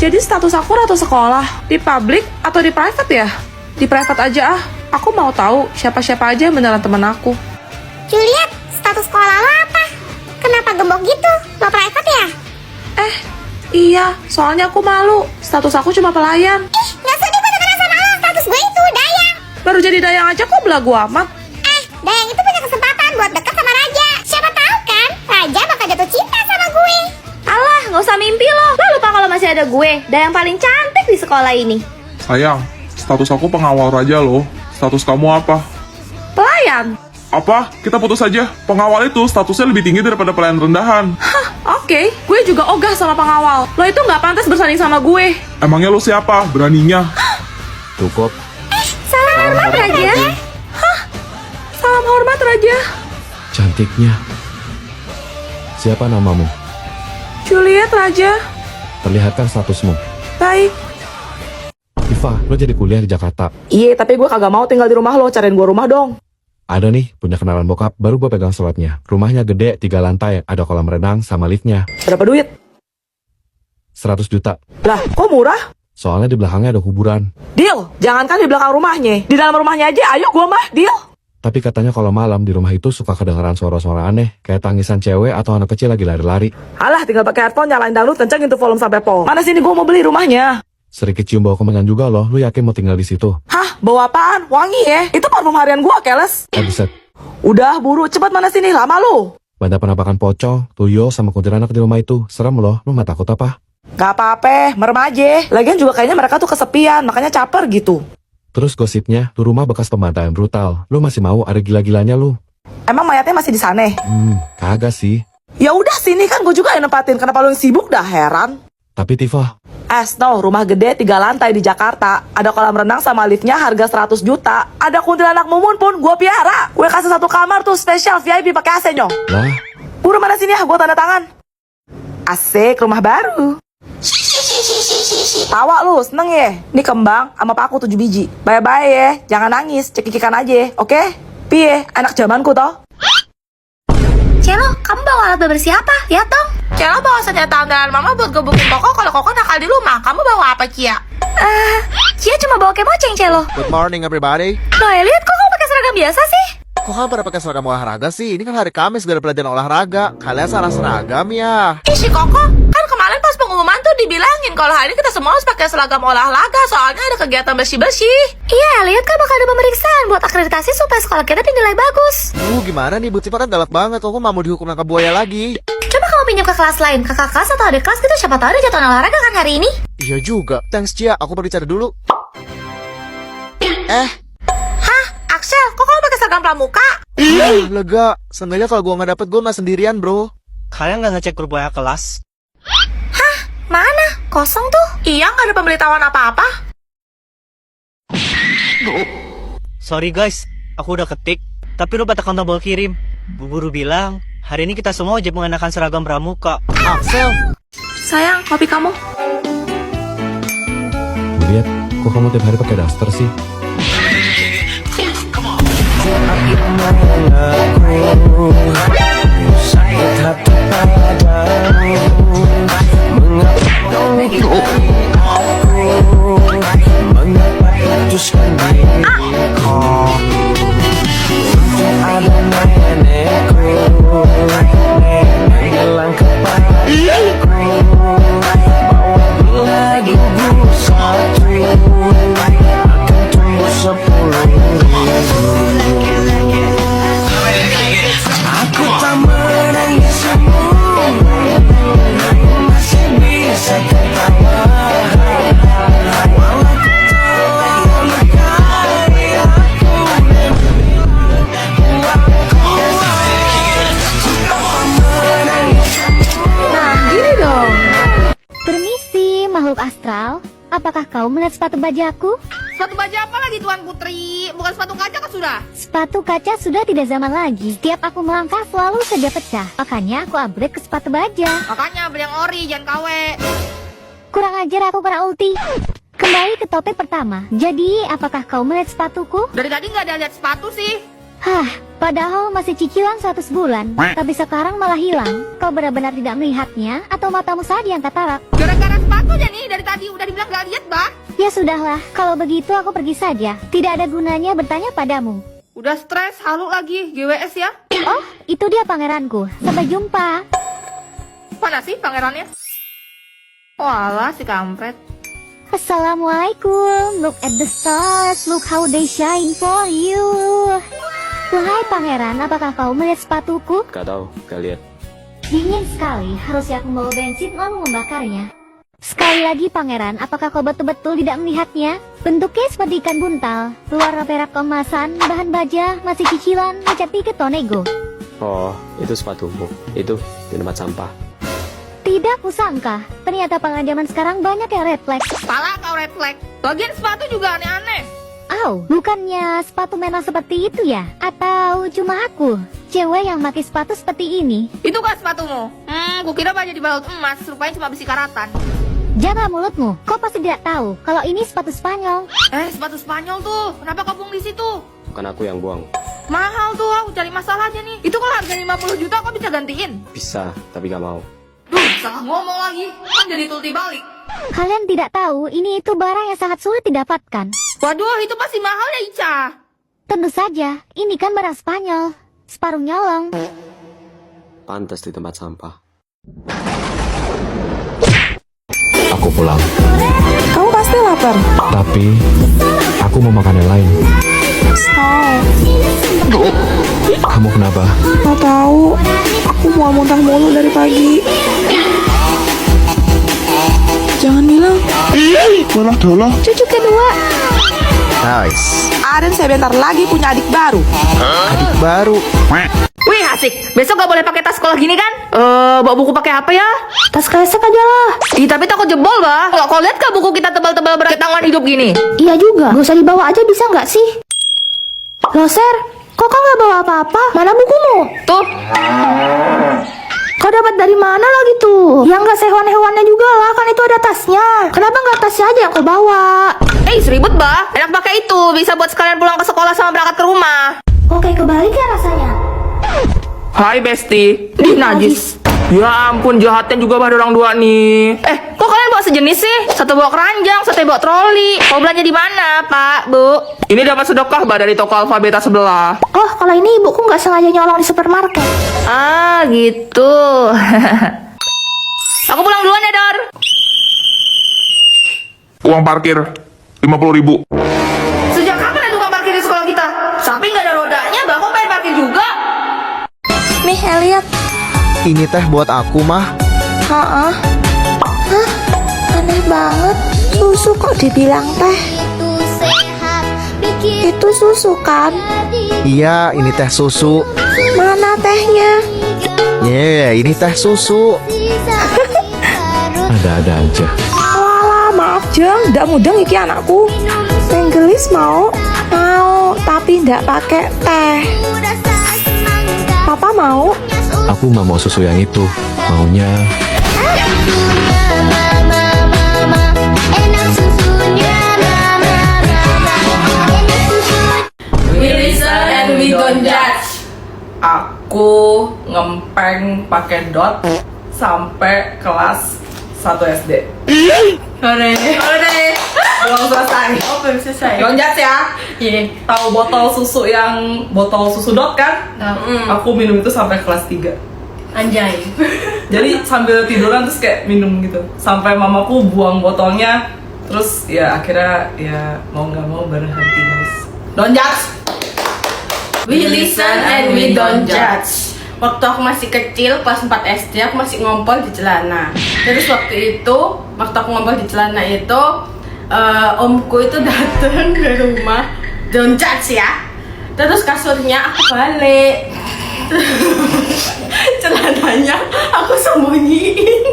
Jadi status aku ratu sekolah, di public atau di private ya? Di private aja ah, aku mau tahu siapa-siapa aja yang beneran temen aku. Juliet, status sekolah lo apa? Kenapa gembok gitu? Lo private ya? Iya, soalnya aku malu, status aku cuma pelayan. Ih, gak sudi gue dengerin sama lo, status gue itu Dayang. Baru jadi Dayang aja kok belagu amat. Dayang itu punya kesempatan buat deket sama Raja. Siapa tahu kan, Raja bakal jatuh cinta sama gue. Alah, nggak usah mimpi lo. Lo lupa kalau masih ada gue, yang paling cantik di sekolah ini. Sayang, status aku pengawal raja loh. Status kamu apa? Pelayan? Apa? Kita putus aja. Pengawal itu statusnya lebih tinggi daripada pelayan rendahan. Oke, gue juga ogah sama pengawal. Lo itu nggak pantas bersanding sama gue. Emangnya lo siapa? Beraninya? Cukup. Salam hormat Raja. Salam hormat, Raja. Cantiknya. Siapa namamu? Juliet, Raja. Perlihatkan statusmu. Baik. Iva, lo jadi kuliah di Jakarta. Iya, tapi gue kagak mau tinggal di rumah lo. Cariin gue rumah dong. Ada nih, punya kenalan bokap, baru gue pegang suratnya. Rumahnya gede, 3 lantai, ada kolam renang sama liftnya. Berapa duit? 100 juta. Lah, kok murah? Soalnya di belakangnya ada kuburan. Deal. Jangankan di belakang rumahnya. Di dalam rumahnya aja, ayo gue mah. Deal. Tapi katanya kalau malam di rumah itu suka kedengeran suara-suara aneh, kayak tangisan cewek atau anak kecil lagi lari-lari. Alah, tinggal pakai headphone, nyalain dangdut, kencengin tuh volume sampai pol. Mana sini gue mau beli rumahnya. Sedikit cium bau kemenyan juga loh, lu yakin mau tinggal di situ? Hah, bau apaan? Wangi ya? Itu parfum harian gue, keles. Buset. Udah, buru. Cepat mana sini, lama lu. Banda penampakan pocong, tuyul, sama kuntilanak di rumah itu. Serem loh, lu gak takut apa? Gak apa-apa, merem aja. Lagian juga kayaknya mereka tuh kesepian, makanya caper gitu. Terus gosipnya, tuh rumah bekas pembantaian brutal. Lu masih mau ada gila-gilanya lu? Emang mayatnya masih di sana? Kagak sih. Ya udah sini kan gue juga yang nempatin. Kenapa lu yang sibuk dah, heran. Tapi Tifa, No, rumah gede 3 lantai di Jakarta. Ada kolam renang sama liftnya harga 100 juta. Ada kuntilanak mumun pun gue piara. Gue kasih 1 kamar tuh spesial VIP pakai AC nyong. lah, Buru mana sini ya, gue tanda tangan. Asik, rumah baru. Tawa lu, seneng ya? Ini kembang sama paku 7 biji. Bye-bye ya, jangan nangis, cekikikan aja, oke? Piye, anak zamanku toh? Celo, kamu bawa alat bebersih apa? Lihat dong. Celo bawa senjata andalan mama buat gebukin Koko kalau Koko nakal di rumah. Kamu bawa apa, Cia? Cia cuma bawa kemoceng, Celo. Good morning everybody. Loh, lihat kok kamu pakai seragam biasa sih? Kok kalian pada pakai seragam olahraga sih? Ini kan hari Kamis gak ada pelajaran olahraga. Kalian salah seragam ya. Ih, si Koko, kan kemarin pas pengumuman tuh dibilangin kalau hari ini kita semua harus pakai seragam olahraga soalnya ada kegiatan bersih-bersih. Iya, lihat kan bakal ada pemeriksaan buat akreditasi supaya sekolah kita dinilai bagus. Gimana nih Bu Tifa kan galak banget. Kok mau dihukum nangkap buaya lagi? Coba kamu pinjam ke kelas lain, kakak kelas atau adik kelas gitu, siapa tahu ada jadwal olahraga kan hari ini. Iya juga. Thanks Cia, aku pergi cari dulu. Axel, kok kamu pakai seragam pramuka? Lega. Seenggaknya kalau gua nggak dapet gua mah sendirian bro. Kalian nggak ngecek grup WA kelas? Mana? Kosong tuh. Iya, nggak ada pemberitahuan apa-apa. Sorry guys, aku udah ketik, tapi lupa tekan tombol kirim. Bu guru bilang, hari ini kita semua wajib mengenakan seragam pramuka. Axel. Sayang, kopi kamu. gue lihat, kok kamu tiap hari pakai daster sih? Permisi, makhluk astral. Apakah kau melihat sepatu bajaku? Sepatu baja apa lagi, Tuan Putri? Bukan sepatu kaca kan sudah? Sepatu kaca sudah tidak zaman lagi. Setiap aku melangkah selalu saja pecah. Makanya aku upgrade ke sepatu baja. Makanya beli yang ori, jangan KW. Kurang ajar, aku kena ulti. Kembali ke topik pertama. Jadi, apakah kau melihat sepatuku? Dari tadi nggak ada lihat sepatu sih. Hah, padahal masih cicilan 100 bulan, tapi sekarang malah hilang. Kau benar-benar tidak melihatnya, atau matamu saja yang katarak? Gara-gara sepatunya nih, dari tadi udah dibilang gak lihat, Bah. Ya sudahlah, kalau begitu aku pergi saja. Tidak ada gunanya bertanya padamu. Udah stres, halu lagi, GWS ya. Oh, itu dia pangeranku. Sampai jumpa. Mana sih pangerannya? Walah, si kampret. Assalamualaikum. Look at the stars. Look how they shine for you. Wahai pangeran, apakah kau melihat sepatuku? Gak tahu, gak lihat. Dingin sekali. Harusnya aku membawa bensin lalu membakarnya. Sekali lagi pangeran, apakah kau betul-betul tidak melihatnya? Bentuknya seperti ikan buntal. Luar perak keemasan, bahan baja, masih cicilan, cat tiket Tonego. Oh, itu sepatumu. Itu di tempat sampah. Tidak kusangka, ternyata pangeran zaman sekarang banyak yang red flag. Pala kau red flag. Bagian sepatu juga aneh-aneh. Au, bukannya sepatu memang seperti itu ya? Atau cuma aku, cewek yang pakai sepatu seperti ini? Itu kan sepatumu? Kukira banyak dibalut emas, rupanya cuma besi karatan. Jaga mulutmu, kau pasti tidak tahu kalau ini sepatu Spanyol. Sepatu Spanyol tuh, kenapa kau buang di situ? Bukan aku yang buang. Mahal tuh, aku cari masalah aja nih. Itu kalau harga 50 juta kau bisa gantiin. Bisa, tapi gak mau. Duh, salah ngomong lagi. Kan jadi tulti balik. Kalian tidak tahu, ini itu barang yang sangat sulit didapatkan. Waduh, itu pasti mahal ya, Ica. Tentu saja, ini kan barang Spanyol. Separuh nyolong. Pantas di tempat sampah. Aku pulang. Kamu pasti lapar. Tapi, aku mau makan yang lain. Kamu kenapa? Gak tahu. Aku mau muntah mulu dari pagi. Jangan bilang. Cucu kedua. Nice. Aren sebentar lagi punya adik baru. Adik baru. Wih, asik. Besok gak boleh pakai tas sekolah gini kan? Bawa buku pakai apa ya? Tas kresek aja lah. Ih, tapi takut jebol, Bah. Nggak, kau lihat gak buku kita tebal-tebal berat tangan hidup gini? Iya juga, gak usah dibawa aja bisa nggak sih? Loh, Ser, kok kau nggak bawa apa-apa? Mana bukumu? Tuh. Kau dapat dari mana lagi tuh? Ya nggak sehewan-hewannya juga lah, kan itu ada tasnya. Kenapa nggak tasnya aja yang kau bawa? Seribut, Bah. Enak pakai itu. Bisa buat sekalian pulang ke sekolah sama berangkat ke rumah. Oke, kebalik ya rasanya. Hai Besti. Ih, najis. Ya ampun, jahatnya juga pada orang dua nih. Kok kalian bawa sejenis sih? Satu bawa keranjang, satu bawa troli. Mau belanja di mana, Pak, Bu? Ini dapat sedekah, Bah, dari toko Alfabeta sebelah. Oh, kalau ini ibuku nggak sengaja nyolong di supermarket. Ah, gitu. Aku pulang duluan ya, Dor. Uang parkir 50.000. Sejak kapan ada tukang parkir di sekolah kita? Sampai nggak ada rodanya, Bah, kok pengen parkir juga? Nih, Elliot. Ini teh buat aku, Mah. Hah? Aneh banget. Susu kok dibilang teh? Itu susu kan? Iya, ini teh susu. Mana tehnya? Ini teh susu. Ada-ada aja. Walah, maaf Jeng, ndak mudeng iki anakku. Tenggelis mau? Mau, tapi ndak pakai teh. Papa mau? Aku nggak mau susu yang itu. Maunya We listen and we don't judge. Aku ngempeng pakai dot sampai kelas 1 SD. Hore. Belum selesai. Oh, belum selesai. Don't judge ya. Iya. Tahu botol susu dot kan? Aku minum itu sampai kelas 3. Anjay. Jadi sambil tiduran terus kayak minum gitu. Sampai mamaku buang botolnya. Terus ya akhirnya ya mau nggak mau berhenti guys. Don't judge. We listen and we don't judge. Waktu aku masih kecil, kelas 4 SD, aku masih ngompol di celana. Terus waktu aku ngompol di celana itu, omku itu datang ke rumah. Don't judge ya. Terus kasurnya aku balik. Celananya aku sembunyiin.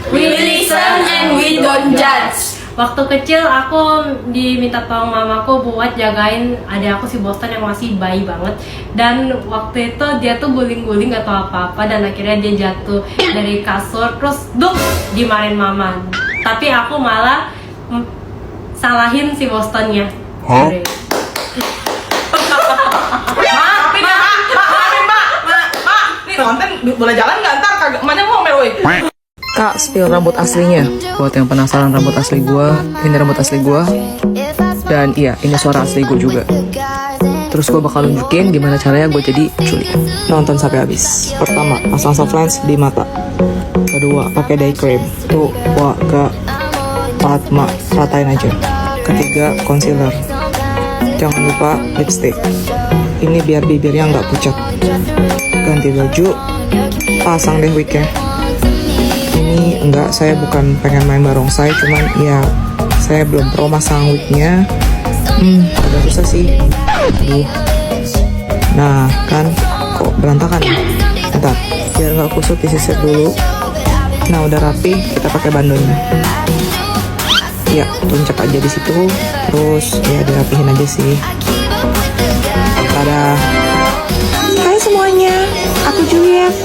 We listen and we don't judge. Waktu kecil aku diminta tolong mamaku buat jagain adik aku si Boston yang masih bayi banget. Dan waktu itu dia tuh guling-guling gak tau apa-apa dan akhirnya dia jatuh dari kasur terus duk dimarahin mama. Tapi aku malah salahin si Bostonnya. konten boleh jalan nggak ntar kagak mana mau meroi. Kak, spill rambut aslinya. Buat yang penasaran rambut asli gua, ini rambut asli gua. Dan iya, ini suara asli gua juga. Terus gua bakal nunjukin gimana caranya gua jadi culik. Nonton sampai habis. Pertama, pasang soft lens di mata. Kedua, pakai day cream. Tuh, wah, gak ratain aja. Ketiga, concealer. Jangan lupa lipstick. Ini biar bibirnya nggak pucat. Ganti baju, pasang deh wignya. Ini enggak, saya bukan pengen main barongsai, cuman ya saya belum pro masang wignya. Agak susah sih. Aduh. Nah kan, kok berantakan ya? Bentar, biar nggak kusut disisir dulu. Nah udah rapi, kita pakai bandulnya. Ya, tuncap aja di situ, terus ya dirapihin aja sih. Tada. Hai semuanya, aku Juliet.